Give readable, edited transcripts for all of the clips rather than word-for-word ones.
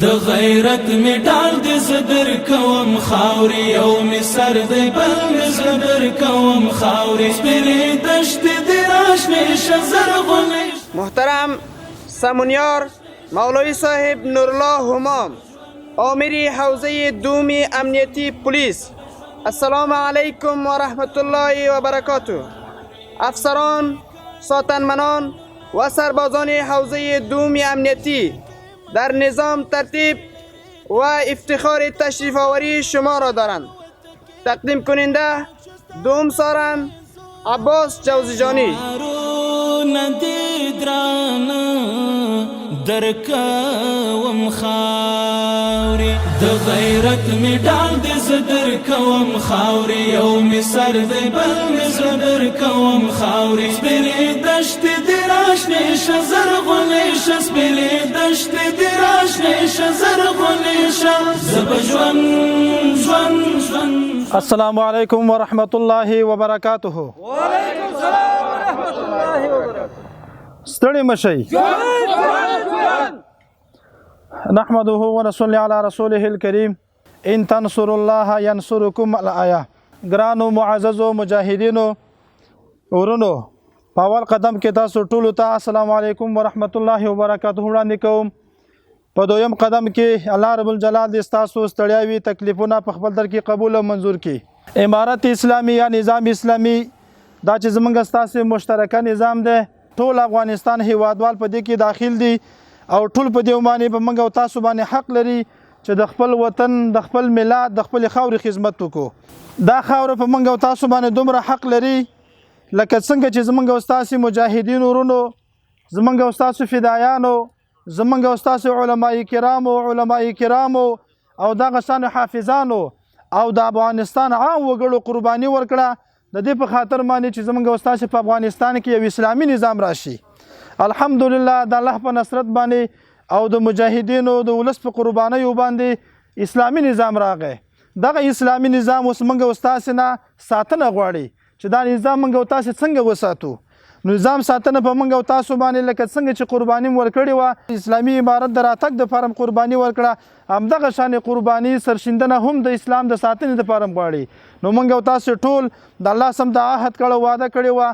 د غیرت می ډال د زدر کوم خاوري او می سر د بل می زدر کوم خاوري سپری دشت د راشنه شزرغونه. محترم سمونیار مولوی صاحب نورالله همام، آمری حوزه دومی امنیتی پلیس، السلام علیکم و رحمت الله و برکاته. افسران، ساتنمنان و سربازان حوزه دومی امنیتی در نظام ترتیب و افتخار تشریف آوری شما را دارند. تقدیم کننده دوم سارن عباس جوزجانی. درکوم خاوري د غیرت می ډال د زدر کوم خاوري او می سر د بل می زدر کوم خاوري سپری دشت د راشنه شزرغونه سپری دشت د راشنه شزرغونه زبجون ژوند. السلام علیکم ورحمت الله وبرکاته. وعلیکم السلام ورحمت الله وبرکاته. ستړي مشي. نحمده ونصلي على رسوله الكريم. ان تنصروا الله ينصركم. الايه. ګرانو معززو مجاهدینو ورونو، په اول قدم کې تاسو ټولو ته السلام علیکم ورحمت الله وبرکاته وړاندې کوم. په دویم قدم کې الله رب الجلال دې تاسو ستړیاوي تکلیفونه په خپل در کې قبول او منظور کړي. امارت اسلامي یا نظام اسلامي دا چې زمونږ ستاسو مشترکه نظام دی، ټول افغانستان هیوادوال په دې کې داخل دي او ټول په دې باندې په موږ او تاسو باندې حق لري چې د خپل وطن، د خپل ملت، د خپل خاورې خدمت وکړو. دا خاور په موږ او تاسو باندې دومره حق لري لکه څنګه چې زمونږ او تاسو مجاهدین ورونو، زمونږ او تاسو فدایانو، زمونږ او تاسو علماء کرامو او دغه شان حافظانو او د افغانستان عام وګړو قرباني ورکړه د دې په خاطر باندې چې زمونږ او تاسو په افغانستان کې یو اسلامي نظام راشي. الحمدلله د الله په نصرت باندې او د مجاهدینو د ولس په قربانیو باندې اسلامي نظام راغی. دغه اسلامي نظام اوس موږ او تاسو نه ساتنه غواړي چې دا نظام موږ او تاسو څنګه وساتو. نظام ساتنه په موږ او تاسو باندې لکه څنګه چې قرباني ورکړې وه، اسلامي امارت د راتګ د فارم قرباني ورکړه، همدغه شان قرباني سرشندنه هم د اسلام د ساتنې د فارم غواړي. نو موږ او تاسو ټول د الله سم د عهد کړه وعده کړې وه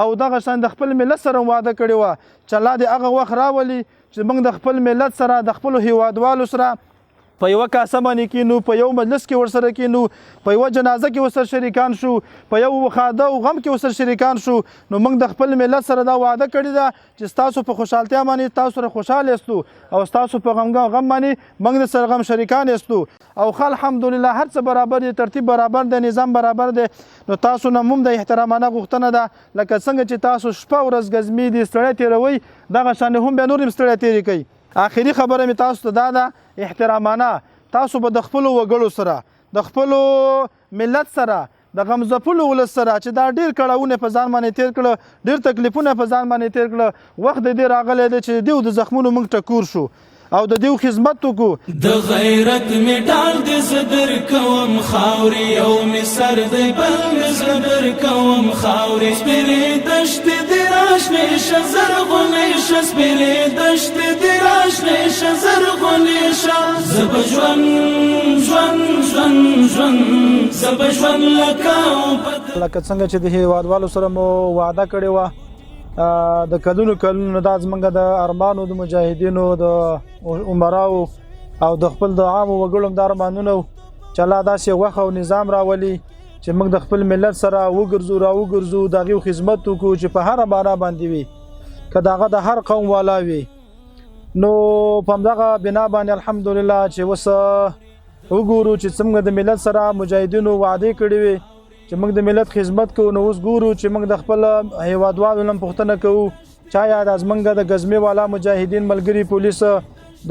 او دغه شان د خپل ملت سره وعده کړې وه چې الله دې هغه وخت راولي چې موږ د خپل ملت سره، د خپلو هیوادوالو سره په یوه کاسه باندې کینو، په یو مجلس کې ورسره کینو، په یوه جنازه کې ورسره شریکان شو، په یو خاده او غم کې ورسره شریکان شو. نو موږ د خپل ملت سره دا وعده کړې ده چې ستاسو په خوشحالتیا باندې تاسو سره خوشحاله یستو او ستاسو په غم باندې موږ د سره غم شریکان یستو. او الحمدلله هر څه برابر دي، ترتیب برابر دی، نظام برابر دی. نو تاسو نه هم د احترامانه غوښتنه ده لکه څنګه چې تاسو شپه ورځ ګزمې دي ستړی تېروئ، دغه شان هم بیا نور هم ستړی تېرې کوي. آخري خبره مې تاسو ته دا ده احترامانه تاسو به د خپلو وګړو سره، د خپلو ملت سره، د غمځپلو ولس سره چې دا ډېر کړاوونه په ځان باندې تېر کړه، ډېر تکلیفونه په ځان باندې تېر کړه، وخت د دې راغلی دی چې دیو د زخمونو موږ ټکور شو او د دیو خدمت وکړو. د غیرت می ډال د زدر کوم خاوري او می سر د بل می زدر کوم خاوري سپری دشت د راشنه شزرغونه سپری دشت د راشنه شزرغونه زبجون زبجون لکه څنګه چې د هیوادوالو سره مو وعده کړې وه د کلونو دا زمونږ د ارمانو د مجاهدینو د عمراو او د خپل د عامو وګړو د ارمانونو چې الله داسې غوښه او نظام راولي چې موږ د خپل ملت سره وګرځو د هغې خدمت وکړو چې په هره باره باندې وي، که د هغه د هر قوم والا وي. نو په همدغه بنا باندې الحمدلله چې اوس وګورو چې څنګه د ملت سره مجاهدینو وعدې کړې وي چې موږ د ملت خدمت کوو. نو اوس ګورو چې موږ د خپل هیوادوالو نه پوښتنه کوو چې آیا د زمونږ د ګزمې والا مجاهدین ملګري پولیس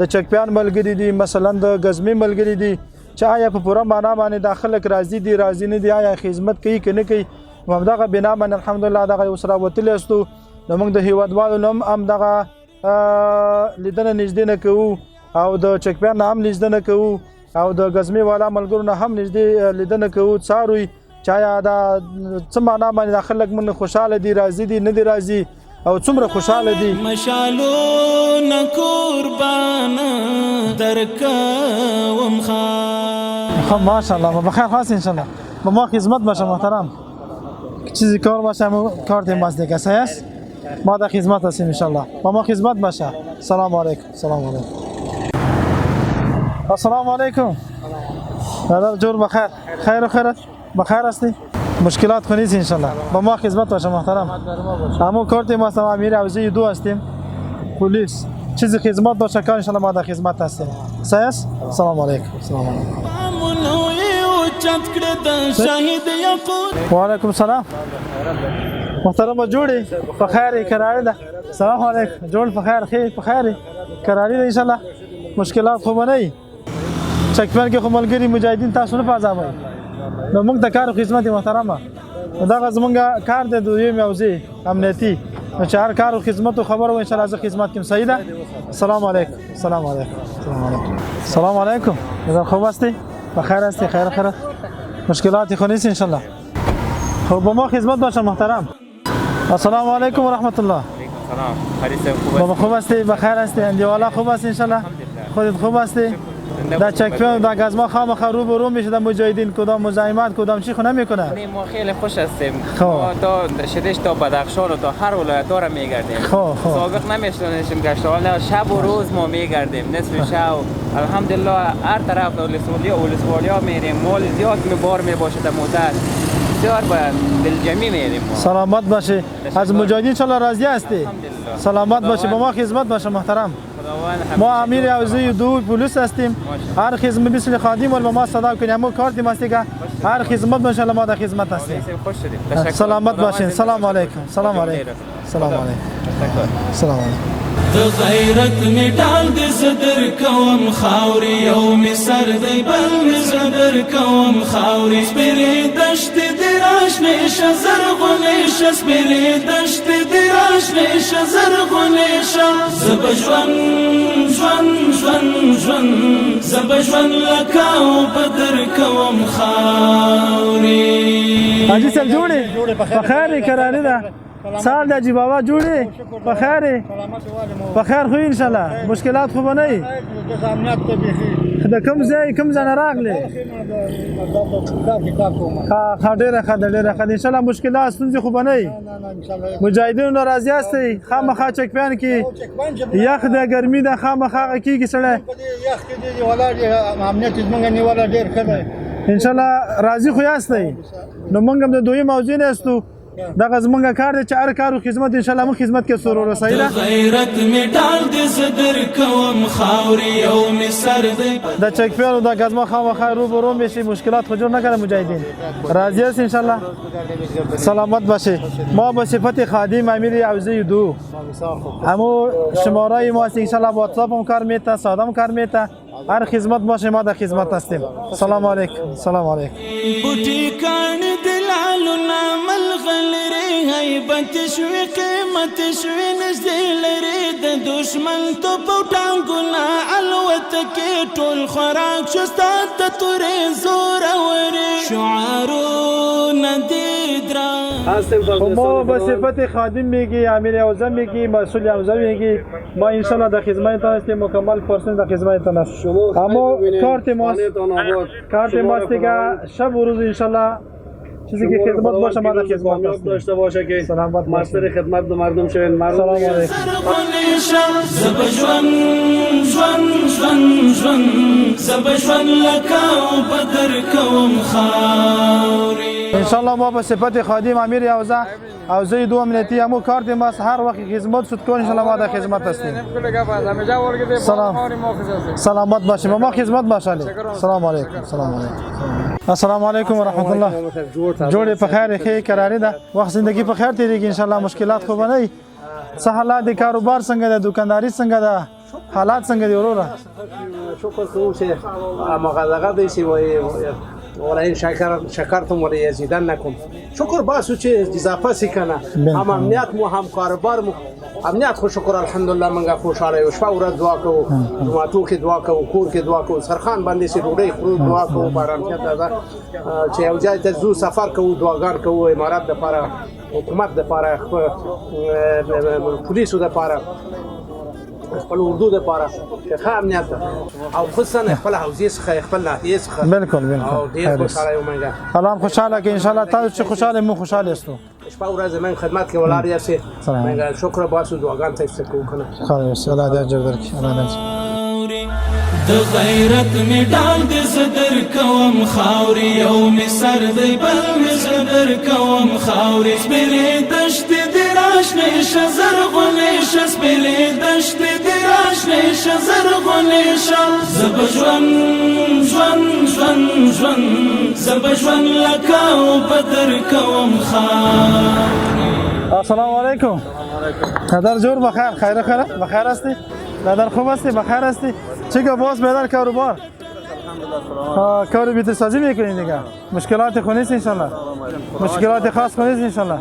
د چکپیان ملګري دي، مثلا د ګزمې ملګري دي، چې آیا په پوره معنا باندې دا خلک راضي نه دي، آیا خدمت کوي که نه کوي. همدغه بنا باندې الحمدلله دغه اوس راوتلی یستو. نو موږ د هیوادوالو نه هم دغه لیدنه نږدې نه کوو او د چکپیان نه هم لیدنه کوو او د ګزمې والا ملګرو نه هم نږدې لیدنه کوو، څاروي چې آیا دا څه معنا باندې دا خلک من خوشحاله دي، راضي دي، نه دي راضي. او څومره خوشاله دي. مشالون قربان درکوم خب ماشاءالله بخیر خاص انشالله. با ما خدمت باشه محترم. چیزی کار باشه همون کار تیماست دیگه است. ما در خدمت هستیم انشالله. با ما خدمت باشه. سلام علیکم. سلام علیکم. السلام علیکم. دادر جور بخیر. خیر و خیرت. بخیر هستی؟ مشکلات خو نیست انشالله. با ما خدمت باشه محترم. همون کار تیماست امیر عوضی 2 هستیم. پلیس چیزی خدمت باشه کار انشالله ما در خدمت هستیم. صحیح است؟ سلام علیکم. سلام علیکم. و علیکم سلام. محترم جوړي په خیر کراري ده. سلام علیکم. جوړ په خیر خیر په خیر کراري ده انشالله. مشکلات خو نه وي. چکپن کې خو ملګری مجاهدین تاسو نه پازامي. نو موږ د کار او خدمت محترمه. دا زمونږ کار د دوی موضوع امنیتي. نو چې هر کار او خدمت او خبر و انشالله ز خدمت کوم صحیح ده. سلام علیکم. سلام علیکم. سلام علیکم. سلام علیکم. نظر خوب هستی؟ بخیر هستی؟ خیر خیرت. مشکلاتی خو نیست انشالله. خب با ما خدمت باشه محترم. السلام علیکم و رحمت الله. سلام. خیریت خوب خوب هستی؟ بخیر هستی؟ اندیوالا خوب هستی انشالله؟ خودت خوب هستی؟ در چکپیان در گزما خام رو به رو میشه در مجاهدین کدام مزاحمت کدام چی خو نمیکنه. ما خیلی خوش هستیم. ما تا شدش تا بدخشان و تا هر ولایت ها رو میگردیم. سابق نمیشدیم گشت حالا شب و روز ما میگردیم نصف شب الحمدلله هر طرف اولسوالیا میریم مال زیاد بار میباشه در موتر بسیار باید دلجمی میریم. سلامت باشه از مجاهدین ان شاء الله راضی هستی. سلامت باشه با ما خدمت باشه محترم. ما امیر عوضی 2 پلیس هستیم. هر خدمت مثل خادم و ما صدا کنیم ما کار دیم است دیگه هر خدمت ان شاء الله ما در خدمت هستیم. سلامت باشین. سلام علیکم. سلام علیکم. سلام علیکم. سلام علیکم. د غیرت می ډال د صدر کوم خاوري یو می سر دی بل می صدر کوم خاوري سپری دشت دی راش نشه زرغونې ش سپری دشت دی راش نشه زرغونې ش زبجون ژوند ژوند ژوند زبجون لکاو بدر کوم خاوري حاجی صاحب جوړې په خیر کرانه ده سال د جی بابا جوړې په خیر په خیر خو ان شاء الله مشکلات خو نه وي د کوم ځای کوم ځای راغلي ها ډېره ښه ان شاء الله مشکلات ستونزې خو نه وي مجاهدینو ناراضي هستي خامخا چکپیان کې یخ د ګرمي د خامخا کېږي سړی یخ کې دی ولا امنیت زمونږ نیولا ډېر ښه دی ان شاء الله راضي خو یاستئ نو موږ هم د دوی موضوع نه استو دا زمونږ کار دی چې هر کار او خدمت ان شاء الله موږ خدمت کې سرور رسایي ده غیرت می ډال د صدر کوم خاوري او می سر دی د چکپیانو د غزما خامخا رو به رو میشي مشکلات خو جوړ نه کړه مجاهدین راضي است ان شاء الله سلامت باشه ما به صفت خادم امیر عوضی 2 همو شماره ما است ان شاء الله واتساپ هم کار میته ساده هم کار میته هر خدمت باشه ما در خدمت هستیم سلام علیکم سلام علیکم بوټی کان دلالو نامل غلری هیبت شوی قیمت شوی نزدې لري د دشمن تو پټانګونه الوت کې ټول خوراک شستا ته تورې زور اوري شعارونه دې درا ما به صفت خادم میگی امیر عوضی میگی مسئول عوضی میگی ما ان شاء الله در خدمت هستیم مکمل پرسنت در خدمت هستیم اما کارت ماست دیگه شب و روز ان شاء الله چیزی که خدمت باشه ما در خدمت هستیم داشته باشه که مستر خدمت به مردم شوین مردم سلام علیکم زبجون زبجون لکاو بدر کوم خاوري ان شاء الله ما به صفت خادم امیر عوضی 2 امنیتی همو کارت ماست هر وقت خدمت شد کن ان شاء الله ما در خدمت هستیم سلام سلامت باشیم ما خدمت باشه سلام علیکم سلام علیکم السلام علیکم و رحمت الله جوړې په خیر کې کراري ده وخت زندگی په خیر تیریږي ان شاء الله مشکلات خو نه وي څه حالات د کاروبار څنګه ده دکانداري څنګه ده حالات څنګه دي وروره شکر کوم چې مغلقه دی سی ولا ان شکرتم ولا یزیدنکم شکر باسو چې اضافه سي کنه هم امنیت مو هم کاروبار مو امنیت خو شکر الحمدلله منګه خوشاله یو شپه ورځ دعا کوو جوماتو کې دعا کوو کور کې دعا کوو سرخان باندې چې ډوډۍ خورو دعا کوو بارانتیا ده چې یو ځای ته ځو سفر کوو دعاګان کوو امارات دپاره حکومت دپاره پولیسو دپاره خپل اردو دپاره ښه امنیت ده او خصوصا خپل حوزې څخه خپل ناحیې څخه بالکل او ډېر خوشاله یو منګه الله هم خوشحاله که انشاءالله تاسو چې خوشحاله مو خوشحاله یاستو شپه ورځ زموږ خدمت کې ولاړ یاستئ منګه شکر باسو دعاګان ته یې کوو که نه ښه یاست الله دې اجر درکړي الله دې د غیرت می ډال دې زدر کوم خاوري یو می سر دی بل می زدر کوم خاوري سپېلې دشتې دې راشنې شه زرغونې شه سپېلې دشتې دې راشنې شه زرغونې شه زه به ژوند زه به ژوند لکه اوبه در کوم خاوري. السلام علیکم. نادر جور بخیر خیر خیر بخیر هستی؟ نادر خوب هستی بخیر هستی؟ چیکار باز بیدار کاروبار؟ کار بیت سازی میکنین دیگه. مشکلات خونیست انشالله. مشکلات خاص خونیست انشالله.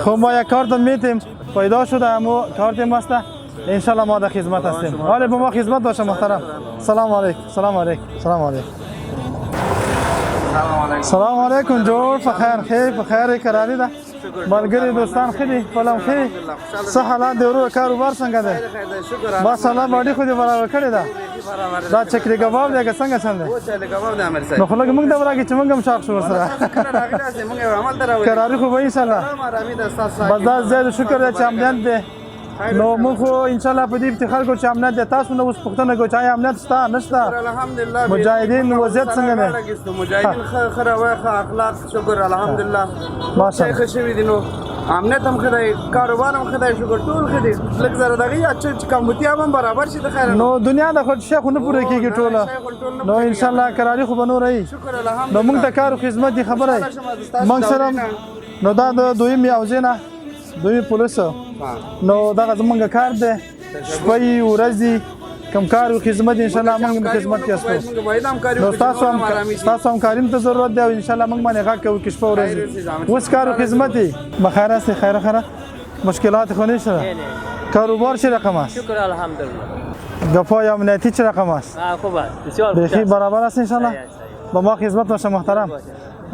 خب ما یک کارت میتیم پیدا شده اما کارت مسته انشالله ما در خدمت هستیم. حالا با ما خدمت باشه محترم. سلام علیکم. سلام علیکم. سلام علیکم. سلام علیکم جور بخیر خیر بخیر کرانی ده. ملګری دوستان خدي فلم خدي صح حالات دی ورو کاروبار څنګه دی ما سلام باندې خو دې برابر کړی دا دا چکري کباب دی څنګه څنګه نو خو لږ موږ دا ورګه چې موږ هم شاق شو سره کراری خو به ان شاء الله بس دا زیات شکر دی چې امنیت دی نو موږ خو ان شاء الله په دې افتخار کوو چې امنیت دی تاسو نو اوس پوښتنه کوو چې امنیت شته نشته الحمدلله مجاهدین وضعیت څنګه دی مجاهدین خره وای اخلاق شکر الحمدلله ماشاءالله خوشی دي نو امنیت هم خدای کاروبار هم خدای شکر ټول خدای لږ زره دغه چې کمبوتی هم برابر شي د خیر نو دنیا د خو شیخ نه پوره کیږي ټوله نو ان شاء الله کراری خو بنور ای شکر الحمدلله نو موږ ته کار خدمت دي خبره موږ سره نو دا د دویم یوزینه دوی پولیس نو دا زمونږ کار دی شپې ورځې کم کار او خدمت ان شاء الله موږ خدمت کوو نو تاسو هم کاریم ته ضرورت دی او ان شاء الله موږ باندې غږ کوو کې شپه ورځې اوس کار او خدمت دی بخیر است خیر خیر مشکلات خو نشته کاروبار چه رقم است شکر الحمدلله گپای امنیتی چه رقم است خوب است بسیار بخیر برابر است ان شاء الله با ما خدمت باشه محترم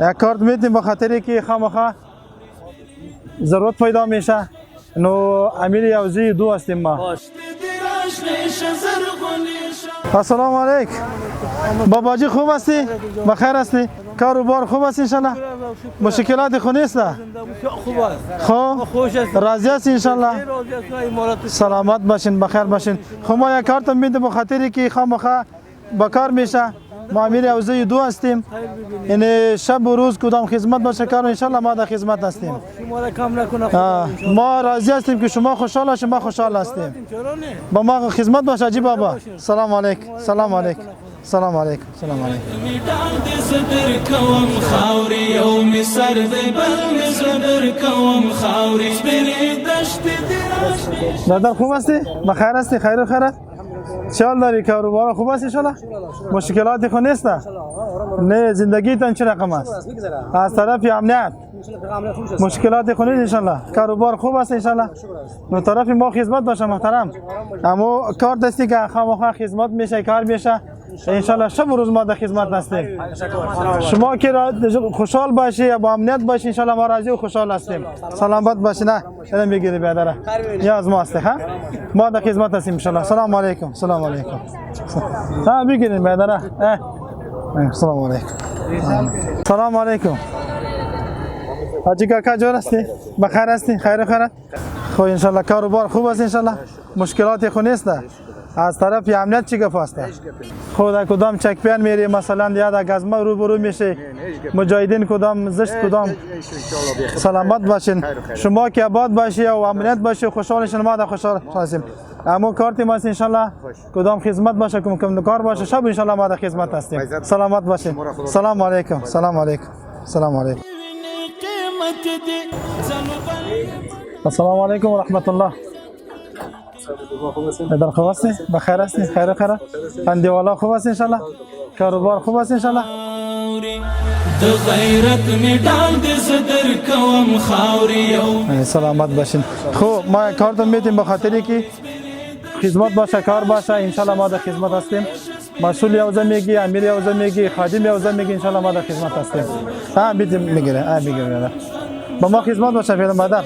یک کارت میدیم به خاطری که خامخا ضرورت پیدا میشه نو امیر یوزی دو هستیم ما السلام علیکم باباجی خوب هستی بخیر هستی کاروبار خوب است انشالله مشکلات خو نیست خوب است خب راضی است انشالله سلامت باشین بخیر باشین خب ما یک کارت میدیم به خاطری که خامخا بکار میشه ما امیر یوزی دو هستیم یعنی شب و روز کدام خدمت باشه کار انشالله ما در خدمت هستیم ما راضی هستیم که شما خوشحال هستید ما خوشحال هستیم با ما خدمت باشه عجیب بابا سلام علیکم سلام علیکم سلام علیکم سلام علیکم نادر خوب هستی بخیر هستی خیر و خیر چال داری کاروبار خوب است انشالله مشکلاتی خو نیست نه زندگی تان چه رقم است از طرف امنیت مشکلاتی خو نیست انشالله کاروبار خوب است انشالله نو طرف ما خدمت باشه محترم اما کار دستی که خامخا خدمت میشه کار میشه انشالله شب و روز ما در خدمت هستیم شما که خوشحال باشی یا با امنیت باشی انشالله ما راضی و خوشحال هستیم سلامت باشی نه الان میگیری بیادره یا از ما هستی ها ما در خدمت هستیم انشالله سلام علیکم سلام علیکم ها بگیرین بیادره سلام علیکم سلام علیکم حاجی کاکا جور هستی بخیر هستی خیر خیر خو انشالله کاروبار خوب است انشالله مشکلات خو نیست از طرف امنیت چی گپ است خود کدام چک پین میری مثلا یا در گزما روبرو میشه مجاهدین کدام زشت کدام سلامت باشین شما که آباد باشی و امنیت باشی خوشحال شما ما در خوشحال هستیم اما کارت ما ان شاء الله کدام خدمت باشه کم کار باشه شب ان شاء الله ما در خدمت هستیم سلامت باشین سلام علیکم سلام علیکم سلام علیکم السلام علیکم و رحمت الله در خوب هستی بخیر هستی خیر خیر اندیوالا خوب است ان شاء الله کاروبار خوب است ان شاء الله د غیرت مډال دې زدر کوم خاوري یو سلامت باشین. خب ما کارتون میتیم به خاطری که خدمت باشه، کار باشه. انشالله ما در خدمت هستیم. مسئول یوزه میگی، امیر یوزه میگی، خادم یوزه میگی، انشالله ما در خدمت هستیم. بیتیم میگیره میگیره با ما خدمت باشه پیدا مادر.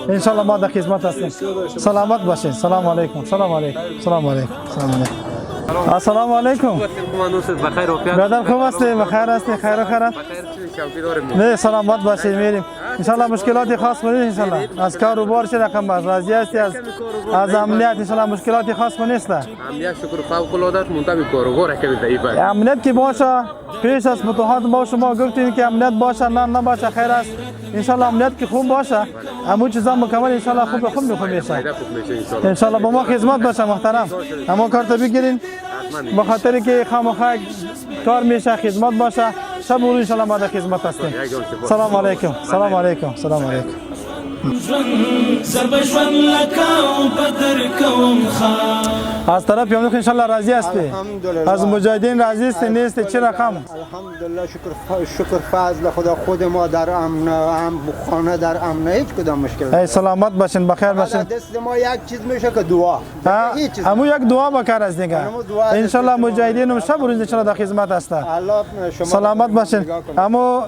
انشالله ما در خدمت هستیم. سلامت باشین. سلام علیکم. سلام علیکم. سلام علیکم. سلام علیکم. السلام علیکم. برادر خوب هستی؟ بخیر هستی؟ خیر و خیرت؟ نه سلامت باشید. میریم انشالله مشکلات خاص کنید. انشالله از کار و بار رقم باز راضی هستی از امنیت؟ انشالله مشکلات خاص نیست. امنیت شکر فوق العاده منتبه کار و بار که ضعیف است. امنیت که باشه پیش از فتوحات ما شما گفتین که امنیت باشه نه باشه خیر است. انشالله امنیت که خوب باشه همون چیزا مکمل انشالله خوب میشه. انشالله با ما خدمت باشه محترم. اما کارت بگیرین به خاطر که خامخا کار میشه خدمت باشه. شب و روز انشالله ما در خدمت هستیم. سلام علیکم. سلام علیکم. سلام علیکم. از طرف یوم انشالله راضی هستی؟ از مجاهدین راضی هستی نیستی؟ چه رقم؟ الحمدلله شکر فضل خدا. خود ما در امن، خانه در امن، هیچ کدام مشکل ای سلامت باشین بخیر باشین. دست ما یک چیز میشه که دعا. همون یک دعا بکر است دیگه. انشالله مجاهدین شب و روز انشالله در خدمت هست. سلامت باشین. اما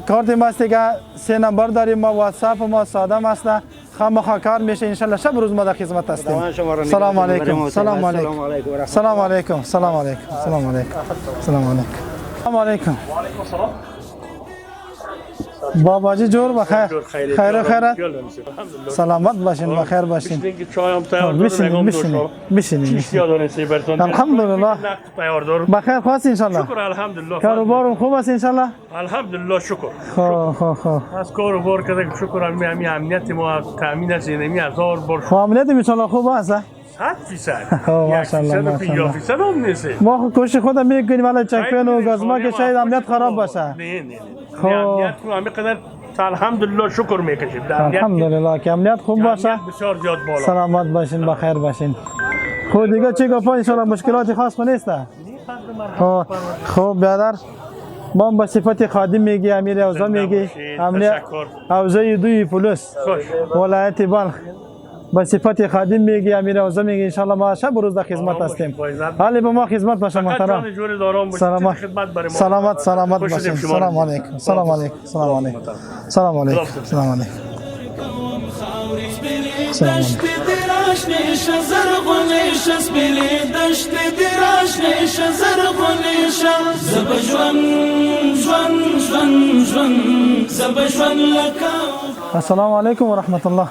کارت ما است که 3 نمبر داریم ما، واتساپ ما ساده است. خامخا کار میشه انشالله شب و روز ما در خدمت هستیم. سلام علیکم. سلام علیکم. سلام علیکم. سلام علیکم. سلام علیکم. سلام علیکم. سلام علیکم. باباجی جور بخیر. خیر و خیرت. سلامت باشین بخیر باشین. بشینید. الحمدلله. بخیر خواست انشالله. شکر الحمدلله. کاروبارم خوب است انشالله. الحمدلله شکر. خب. از کاروبار که شکر همین امنیت ما تامین است. اینمی 1000 بار. امنیت انشالله خوب است. 100%. ماشاءالله. 100% هم نیست. ما کوشش خودم میکنیم ولی چکپین و گازما که شاید امنیت خراب باشه. نه. امنیت همین قدر الحمدلله شکر میکشیم. الحمدلله که امنیت خوب باشه. بسیار زیاد بالا. سلامت باشین بخیر باشین. خب دیگه چی گفت انشالله مشکلات خاص نیست. خب برادر ما به صفت خادم میگی، امیر اوزا میگی، امنیت اوزای 2 پلیس ولایت بلخ به صفت خادم میگی، امیر اوزا میگی، انشالله ما شب و روز در خدمت هستیم. حالی به ما خدمت باشه محترم. سلامت باشین. سلام علیکم. سلام علیکم. سلام علیکم. سلام علیکم. سلام علیکم. سلام السلام علیکم و رحمت الله.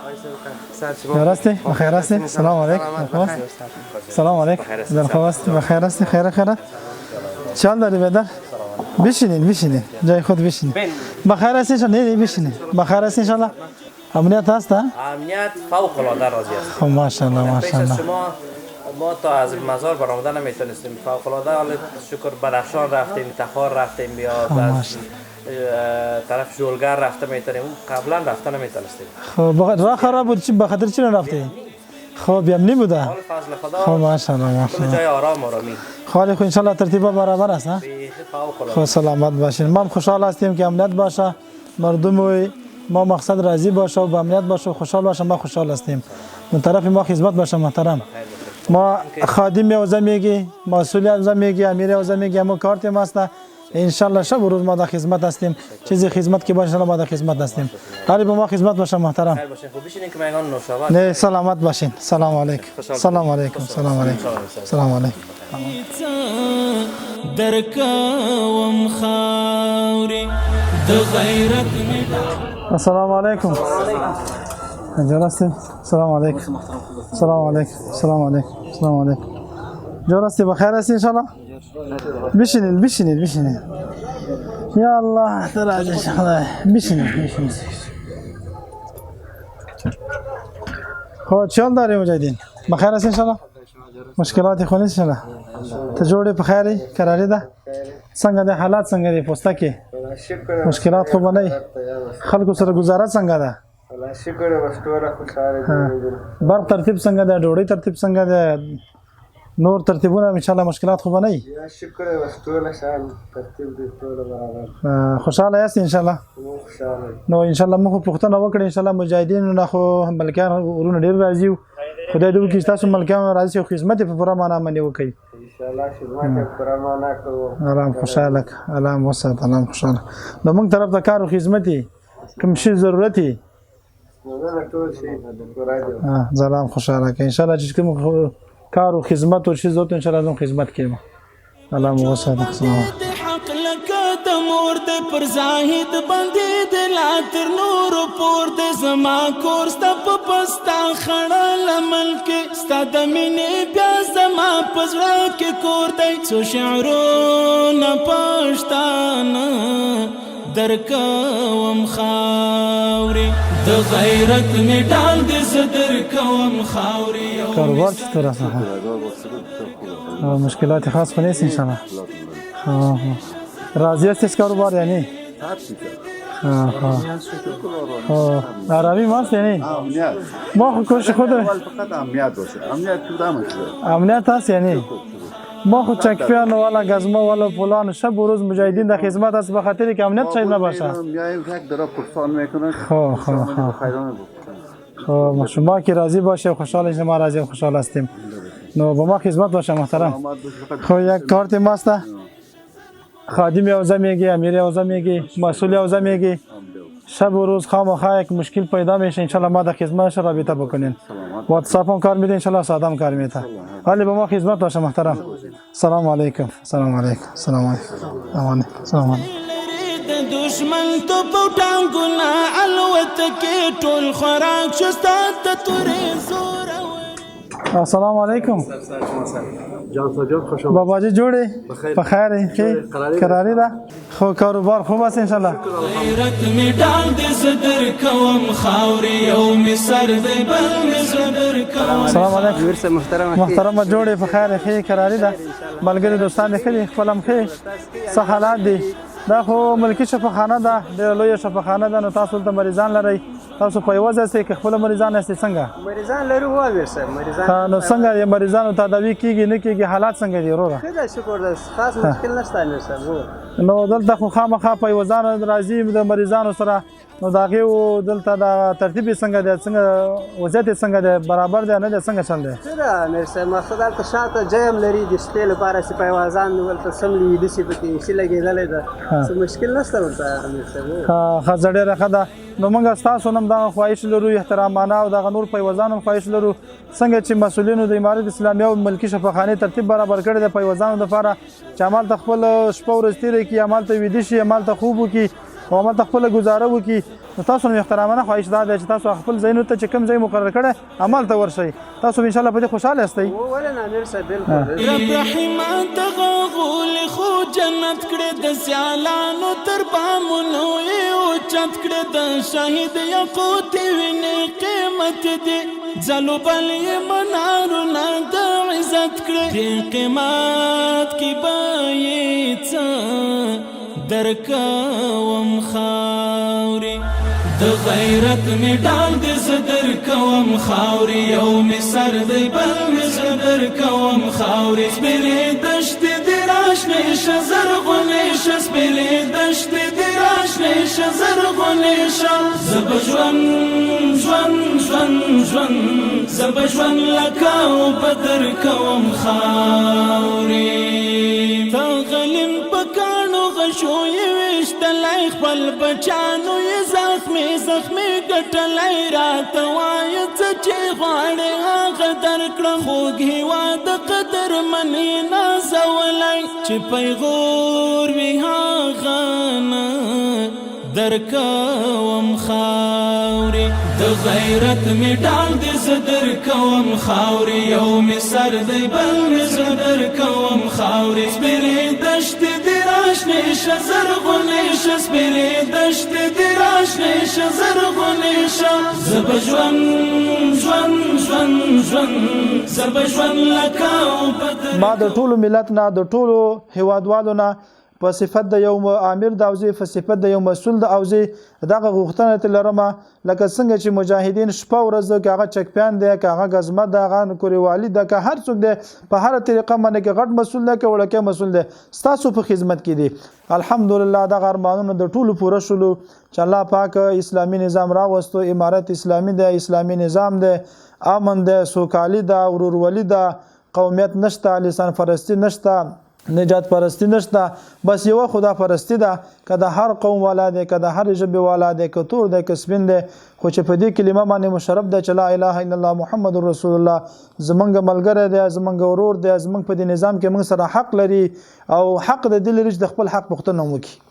راستی بخیر هستی؟ سلام علیکم. سلام علیکم. در خوب هستی؟ بخیر هستی؟ خیر خیرت؟ چال داری بدر؟ بشینین جای خود بشینین. بخیر هستی انشالله؟ نه بشینین. بخیر هستی انشالله؟ امنیت هست؟ امنیت فوق العاده راضی است. خب ماشاءالله. شما ما تا از مزار برآمدن نمیتونستیم. فوق العاده حال شکر بدخشان رفتیم، تخار رفتیم، بیا از طرف جولگر رفته میتونیم. قبلا رفته نمیتونستیم. خب راه خراب بود. به خاطر چی رفتی؟ خب بیامنی بوده. حال فضل خدا. خب ماشاءالله. جای آرامی. خالی خو انشالله ترتیب برابر است. خب سلامت باشین. ما خوشحال هستیم که امنیت باشه، مردم ما مقصد راضی باشه و با امنیت باشه و خوشحال باشه. ما خوشحال هستیم. من طرف ما خدمت باشه محترم. ما خادم اوزا میگی، مسئول اوزا میگی، امیر اوزا میگی، همون کارت ما است. انشالله شب و روز ما در خدمت هستیم. چیزی خدمت که باشه انشالله ما در خدمت هستیم. حالی با ما خدمت باشه محترم. نه سلامت باشین. سلام علیکم. سلام علیکم. سلام علیکم. سلام علیکم. درکوم خاوري د غیرت السلام علیکم. جراستی. سلام علیکم. سلام علیکم. سلام علیکم. سلام علیکم. جراستی بخیر هستی انشالله؟ بشینید. یا الله تراجع خدای. بشینید. خب چال داری مجاهدین؟ بخیر هستی انشالله؟ مشکلات خو نیست انشالله؟ ته جوړې په خیرې قرارې ده؟ څنګه د حالات څنګه دي پوسټکې؟ مشکلات خو به نه وي؟ خلکو سره ګزاره څنګه ده؟ شکر بس ټوله خوشاله دي. برق ترتیب څنګه ده؟ ډوډۍ ترتیب څنګه ده؟ نور ترتیبونه ان شاء الله مشکلات خو به نه وي شکر دی بس ټوله شان ترتیب دی ټوله برابر خوشحاله یاست ان شاء الله خوشحاله نو ان شاء الله موږ پوښتنه وکړو ان شاء الله مجاهدینو نه خو ملکیان ورونه ډېر راځي خدای دې وکړي ستاسو ملکیان راځي او خدمت په پوره معنا باندې وکړي ان شاء الله خدمت په پوره معنا کوو الله خوشاله الله وسات الله خوشاله نو موږ طرف ته کار او خدمت کوم شي ضرورت دی ټول شي پوره دی سلام خوشاله ان شاء الله چې کوم کار او خدمت او شي زوت ان شاء الله خدمت کوي الله وسات حق لك دمور د پر زاهد باندې د لاتر نور پور د زما کور ست په پستا خړه لمل کې ستاد مینې بیا زما پزړه کې کور دی سو شعرونه پښتانه درکوم خاوري د غیرت میډال د صدر کوم خاوري کاروبار چطور است مشکلات خاص نیست ان شاء الله راضی هستید کاروبار یعنی عربی ماست یعنی ما کوشش خود فقط امنیت باشه امنیت کدام امنیت هست یعنی ما خود چکپیان والا گزما والا فلان شب و روز مجاهدین در خدمت است به خاطر که امنیت شاید نباشه میایم یک درا پرسان میکنن خب شما که راضی باشه و خوشحال شما ما راضی و خوشحال هستیم نو با ما خدمت باشه محترم خب یک کارت ماست خادم اوزه میگی امیر اوزه میگی مسئول اوزه میگی شب و روز خامخا یک مشکل پیدا میشه ان شاء الله ما در خدمتش رابطه بکنین واتساپ هم کار میده ان شاء الله ساده هم کار میده ولی با ما خدمت باشه محترم سلام علیکم سلام علیکم سلام علیکم سلام علیکم دشمن تو پټانګونه الوت کې ټول خوراک شستا ته تورې زور السلام علیکم جان سجاد خوش آمدید بابا جی جوړې بخیر قراری ده خو کاروبار خوب است ان شاء الله غیرت میډال د صدر کوم خاوري او مصر د بل صدر کوم السلام علیکم ورسه محترم جوړې بخیر قراری ده ملګری دوستان خې خپلم خې څه حالات دي دا خو ملکی شفاخانه ده ډېر لوی شفاخانه ده نو تاسو ته مریضان لرئ تاسو په یوازې است که خپل مریضان است څنګه مریضان لرو وایي سر مریضان نو څنګه یې مریضانو تداوی کیږي نه کیږي حالات څنګه دي وروره خدای شکر ده خاص مشکل نشته نه سر نو دلته خو خامخا په یوازان راځي د مریضانو سره نو داغه دلته دا ترتیب څنګه دی څنګه وضعیت څنګه دی برابر دی نه دی څنګه چل دی دا نرسه مقصد دلته شاته جیم لري د سپیل لپاره چې په یوازان ولته سملی د سی پکې چې لګیدلې ده څه مشکل نشته ورته خزړه راخه ده نو موږ تاسو نن دا خواهش لرو احترامانه او د نور په یوازان خواهش لرو څنګه چې مسولینو د امارت اسلامي او ملکی شفاخانه ترتیب برابر کړی د په یوازان لپاره چې عمل تخپل شپه ورځ تیرې کی عمل ته ویدي شي عمل ته خوب کی او عمل خپل گزاره وکي تاسو نو احترامانه خواهش ده چې تاسو خپل ځای ته چې کوم ځای مقرر کړه عمل ته ورشي تاسو ان شاء الله په دې خوشاله یاستئ ولا نه نرسه بالکل رب رحیم تغول خو جنت کړه د سیالانو تر بامونو یو چت کړه د شهید یقوت وینې قیمت دې زلو بل منارو نه د عزت کړه دې قیمت کی بایڅ درکوم خاوري د غیرت میډال د صدر کوم خاوري او مصر د بل صدر کوم خاوري سپېلې دشت د راشنې شزر غونې شپېلې دشت د راشنې شزر غونې زب ژوند زب ژوند لکاو بدر کوم خاوري تا غلم پکانو غشوی وشتلای خپل بچانو یې زخمی ګټلای راته وایه څه چې غواړې هغه درکړم خوږ هېواد قدر منې نازولی چې پیغور وي هغه نه درکوم خاوري د غیرت میډال د صدر کوم خاوري او مصر د بل صدر کوم خاوري سپېلې دشت د راشنې شزر غونې سپېلې دشت د راشنې شزر غونې زب ژوند زب ژوند لکاو ما د ټولو ملت نه د ټولو هیوادوالو نه په صفت د یو امیر د اوزي په صفت د یو مسول د اوزي دغه غوښتنه ته لرمه لکه څنګه چې مجاهدین شپه ورځ کاغه چکپیان دی کاغه غزمه د غان کوریوالي د که هر څوک دی په هر طریقه باندې کې غټ مسول دی کې وړکه مسول دی ستاسو په خدمت کې دی الحمدلله د ارمانونو د ټولو پوره شولو چې الله پاک اسلامي نظام راوستو امارت اسلامي دی اسلامي نظام دی امن دی سوکالي ده ورورولي ده قومیت نشته لسان پرستی نشته نجات پرستی نشته بس یو خدا پرستی ده که د هر قوم والا دی که د هر ژبې والا دی که تور دی که سپین دی خو چې په دې کلمه باندې مشرف دی چې لا اله الا الله محمد رسول الله زمونږ ملګری دی زمونږ ورور دی زمونږ په دې نظام کې موږ سره حق لري او حق د دې لري چې د خپل حق پوښتنه وکړي